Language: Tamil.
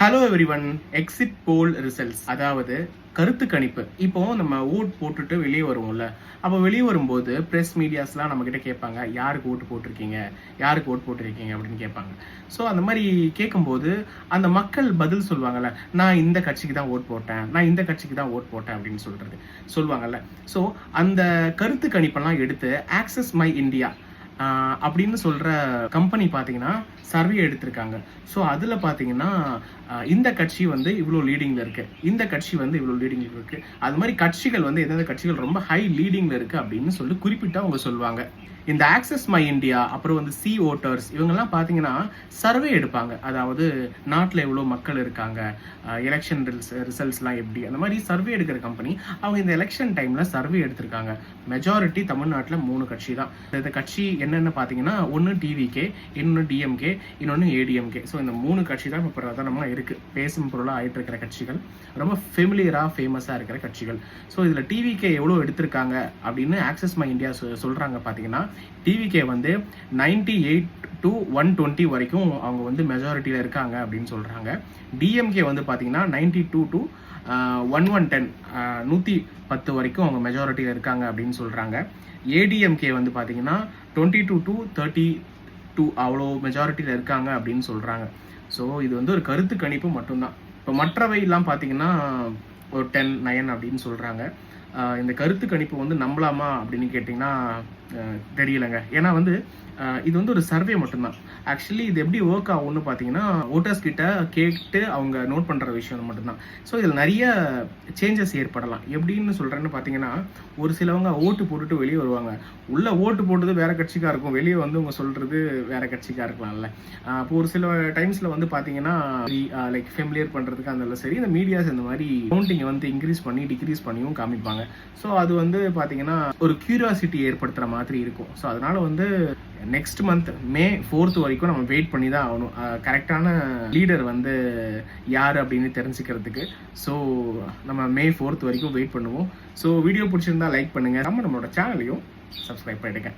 Hello everyone. எக்ஸிட் போல் ரிசல்ட்ஸ், அதாவது கருத்து கணிப்பு. இப்போ நம்ம ஓட் போட்டுட்டு வெளியே வருவோம்ல, அப்போ வெளியே வரும்போது ப்ரெஸ் மீடியாஸ்லாம் நம்மக்கிட்ட கேட்பாங்க, யாருக்கு ஓட்டு போட்டிருக்கீங்க, யாருக்கு ஓட் போட்டிருக்கீங்க அப்படின்னு கேட்பாங்க. ஸோ அந்த மாதிரி கேட்கும்போது அந்த மக்கள் பதில் சொல்லுவாங்கல்ல, நான் இந்த கட்சிக்கு தான் ஓட் போட்டேன், நான் இந்த கட்சிக்கு தான் ஓட் போட்டேன் அப்படின்னு சொல்லுவாங்கல்ல. ஸோ அந்த கருத்து கணிப்பெல்லாம் எடுத்து ஆக்சஸ் மை இந்தியா அப்படின்னு சொல்ற கம்பெனி பார்த்தீங்கன்னா சர்வே எடுத்திருக்காங்க. ஸோ அதில் பார்த்தீங்கன்னா இந்த கட்சி வந்து இவ்வளோ லீடிங்கில் இருக்கு, இந்த கட்சி வந்து இவ்வளோ லீடிங்கில் இருக்கு, அது மாதிரி கட்சிகள் வந்து எந்தெந்த கட்சிகள் ரொம்ப ஹை லீடிங்கில் இருக்கு அப்படின்னு சொல்லி குறிப்பிட்டு அவங்க சொல்லுவாங்க. இந்த ஆக்சஸ் மை இந்தியா, அப்புறம் வந்து சி ஓட்டர்ஸ், இவங்கெல்லாம் பார்த்தீங்கன்னா சர்வே எடுப்பாங்க. அதாவது நாட்டில் எவ்வளோ மக்கள் இருக்காங்க, எலெக்ஷன் ரிசல்ட்ஸ்லாம் எப்படி, அந்த மாதிரி சர்வே எடுக்கிற கம்பெனி. அவங்க இந்த எலெக்ஷன் டைமில் சர்வே எடுத்திருக்காங்க. மெஜாரிட்டி தமிழ்நாட்டில் 3 கட்சி தான். இந்த கட்சி என்னென்னு பார்த்தீங்கன்னா, ஒன்று டிவிகே, இன்னொன்று டிஎம்கே, இன்னொன்று ஏடிஎம்கே. ஸோ இந்த 3 கட்சி தான் இப்போ பிரதானமாக இருக்குது, பேசும் பொருளாக ஆகிட்டு இருக்கிற கட்சிகள், ரொம்ப ஃபெமிலியராக ஃபேமஸாக இருக்கிற கட்சிகள். ஸோ இதில் டிவிகே எவ்வளோ எடுத்திருக்காங்க அப்படின்னு ஆக்சஸ் மை இந்தியா சொல்கிறாங்க. பார்த்தீங்கன்னா டிவிகே வந்து 98 to 120 வரைக்கும் அவங்க வந்து மெஜாரிட்டியில் இருக்காங்க அப்படின்னு சொல்கிறாங்க. டிஎம்கே வந்து பார்த்தீங்கன்னா 92 to 110 110 வரைக்கும் அவங்க மெஜாரிட்டியில் இருக்காங்க அப்படின்னு சொல்கிறாங்க. ஏடிஎம்கே வந்து பார்த்தீங்கன்னா 22 to 32 அவ்வளோ மெஜாரிட்டியில் இருக்காங்க அப்படின்னு சொல்கிறாங்க. ஸோ இது வந்து ஒரு கருத்து கணிப்பு மட்டும்தான். இப்போ மற்றவையெல்லாம் பார்த்தீங்கன்னா ஒரு 10, 9 அப்படின்னு சொல்கிறாங்க. இந்த கருத்து கணிப்பு வந்து நம்பலாமா அப்படின்னு கேட்டிங்கன்னா தெரியலைங்க. ஏன்னா வந்து இது வந்து ஒரு சர்வே மட்டும்தான். ஆக்சுவலி இது எப்படி ஒர்க் ஆகும்னு பார்த்தீங்கன்னா, ஓட்டர்ஸ் கிட்ட கேட்டு அவங்க நோட் பண்ணுற விஷயம் மட்டும்தான். ஸோ இதில் நிறைய சேஞ்சஸ் ஏற்படலாம். எப்படின்னு சொல்கிறேன்னு பார்த்தீங்கன்னா, ஒரு சிலவங்க ஓட்டு போட்டுட்டு வெளியே வருவாங்க. உள்ளே ஓட்டு போட்டது வேறு கட்சிக்காக இருக்கும், வெளியே வந்து அவங்க சொல்கிறது வேறு கட்சிக்காக இருக்கலாம்ல. இப்போ ஒரு சில டைம்ஸில் வந்து பார்த்தீங்கன்னா லைக் ஃபெமிலியர் பண்ணுறதுக்கு அந்த சரி, இந்த மீடியாஸ் இந்த மாதிரி கவுண்டிங்கை வந்து இன்க்ரீஸ் பண்ணி டிக்ரீஸ் பண்ணியும் காமிப்பாங்க. ஸோ அது வந்து பார்த்தீங்கன்னா ஒரு கியூரியாசிட்டி ஏற்படுத்துகிற மாதிரி இருக்கும். ஸோ அதனால் வந்து நெக்ஸ்ட் மந்த் மே 4th வரைக்கும் நம்ம வெயிட் பண்ணி தான் ஆகணும், கரெக்டான லீடர் வந்து யார் அப்படின்னு தெரிஞ்சுக்கிறதுக்கு. ஸோ நம்ம மே 4th வரைக்கும் வெயிட் பண்ணுவோம். ஸோ வீடியோ பிடிச்சிருந்தா லைக் பண்ணுங்கள், நம்மளோட சேனலையும் சப்ஸ்கிரைப் பண்ணிடுங்க.